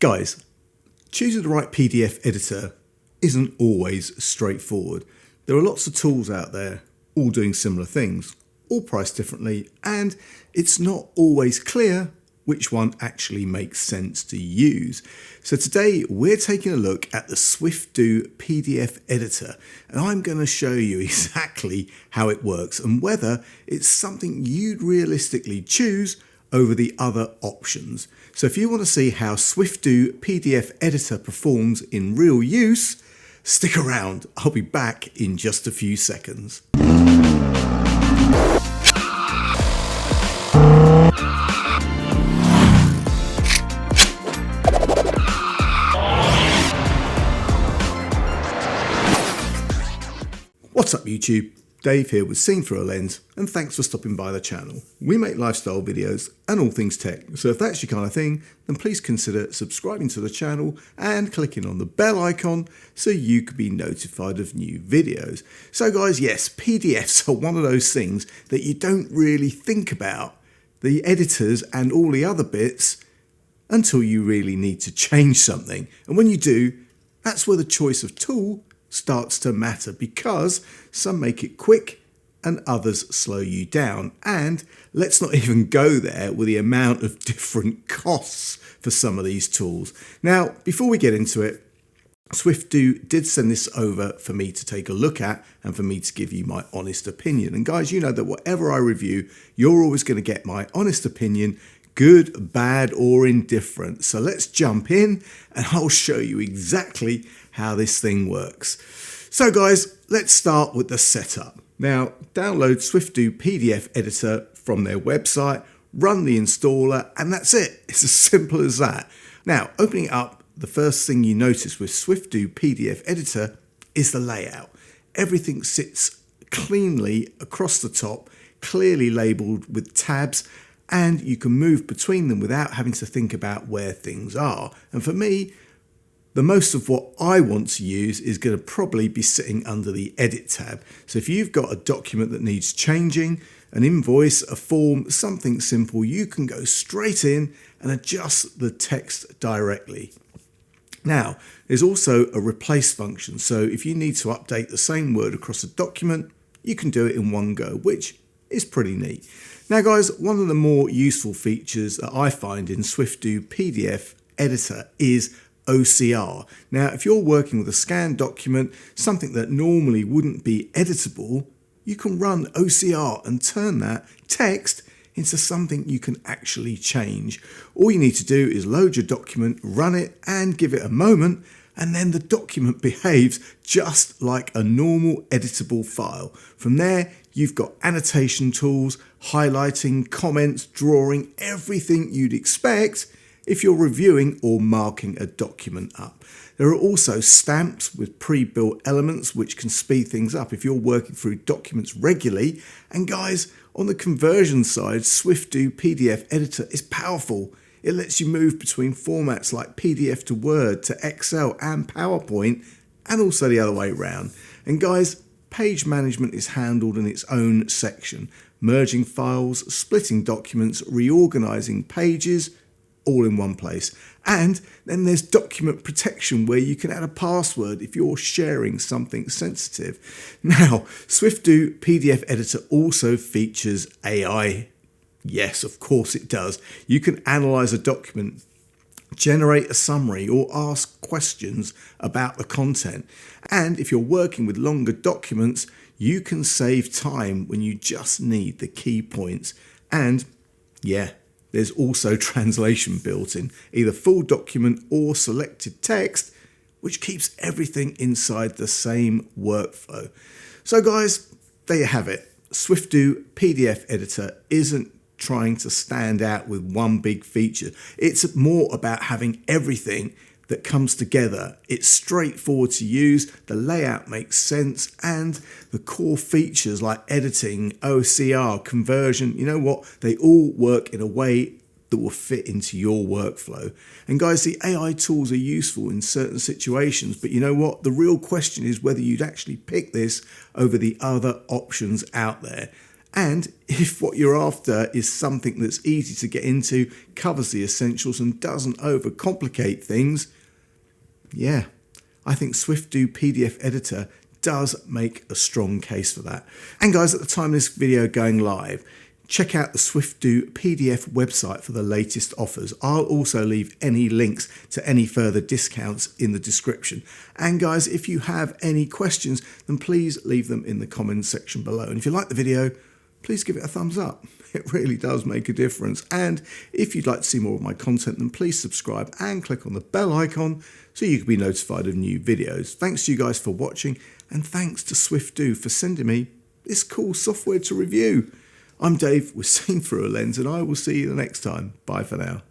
Guys, choosing the right PDF editor isn't always straightforward. There are lots of tools out there, all doing similar things, all priced differently, and it's not always clear which one actually makes sense to use. So today we're taking a look at the SwiftDoo PDF Editor, and I'm going to show you exactly how it works and whether it's something you'd realistically choose over the other options. So if you want to see how SwiftDoo PDF Editor performs in real use, stick around. I'll be back in just a few seconds. What's up YouTube? Dave here with Seen Through a Lens, and thanks for stopping by the channel. We make lifestyle videos and all things tech, so if that's your kind of thing, then please consider subscribing to the channel and clicking on the bell icon so you can be notified of new videos. So guys, yes, PDFs are one of those things that you don't really think about, the editors and all the other bits, until you really need to change something. And when you do, that's where the choice of tool starts to matter, because some make it quick and others slow you down. And let's not even go there with the amount of different costs for some of these tools. Now, before we get into it, SwiftDoo did send this over for me to take a look at and for me to give you my honest opinion. And guys, you know that whatever I review, you're always going to get my honest opinion, good, bad, or indifferent. So let's jump in and I'll show you exactly how this thing works. So guys, let's start with the setup. Now, download SwiftDoo PDF Editor from their website, run the installer, and that's it. It's as simple as that. Now, opening it up, the first thing you notice with SwiftDoo PDF Editor is the layout. Everything sits cleanly across the top, clearly labeled with tabs, and you can move between them without having to think about where things are. And for me, the most of what I want to use is going to probably be sitting under the Edit tab. So if you've got a document that needs changing, an invoice, a form, something simple, you can go straight in and adjust the text directly. Now, there's also a replace function. So if you need to update the same word across a document, you can do it in one go, which is pretty neat. Now guys, one of the more useful features that I find in SwiftDoo PDF Editor is OCR. Now, if you're working with a scanned document, something that normally wouldn't be editable, you can run OCR and turn that text into something you can actually change. All you need to do is load your document, run it, and give it a moment, and then the document behaves just like a normal editable file. From there, you've got annotation tools, highlighting, comments, drawing, everything you'd expect if you're reviewing or marking a document up. There are also stamps with pre-built elements which can speed things up if you're working through documents regularly. And guys, on the conversion side, SwiftDoo PDF Editor is powerful. It lets you move between formats like PDF to Word to Excel and PowerPoint, and also the other way around. And guys, page management is handled in its own section, merging files, splitting documents, reorganizing pages, all in one place. And then there's document protection, where you can add a password if you're sharing something sensitive. Now, SwiftDoo PDF Editor also features AI. Yes, of course it does. You can analyze a document, generate a summary, or ask questions about the content. And if you're working with longer documents, you can save time when you just need the key points. And yeah, there's also translation built in, either full document or selected text, which keeps everything inside the same workflow. So guys, there you have it. SwiftDoo PDF Editor isn't trying to stand out with one big feature. It's more about having everything that comes together. It's straightforward to use, the layout makes sense, and the core features like editing, OCR, conversion, you know what? They all work in a way that will fit into your workflow. And guys, the AI tools are useful in certain situations, but you know what? The real question is whether you'd actually pick this over the other options out there. And if what you're after is something that's easy to get into, covers the essentials and doesn't overcomplicate things, yeah, I think SwiftDoo PDF Editor does make a strong case for that. And guys, at the time of this video going live, check out the SwiftDoo PDF website for the latest offers. I'll also leave any links to any further discounts in the description. And guys, if you have any questions, then please leave them in the comments section below. And if you like the video, please give it a thumbs up. It really does make a difference. And if you'd like to see more of my content, then please subscribe and click on the bell icon so you can be notified of new videos. Thanks to you guys for watching, and thanks to SwiftDoo for sending me this cool software to review. I'm Dave with Seen Through a Lens, and I will see you the next time. Bye for now.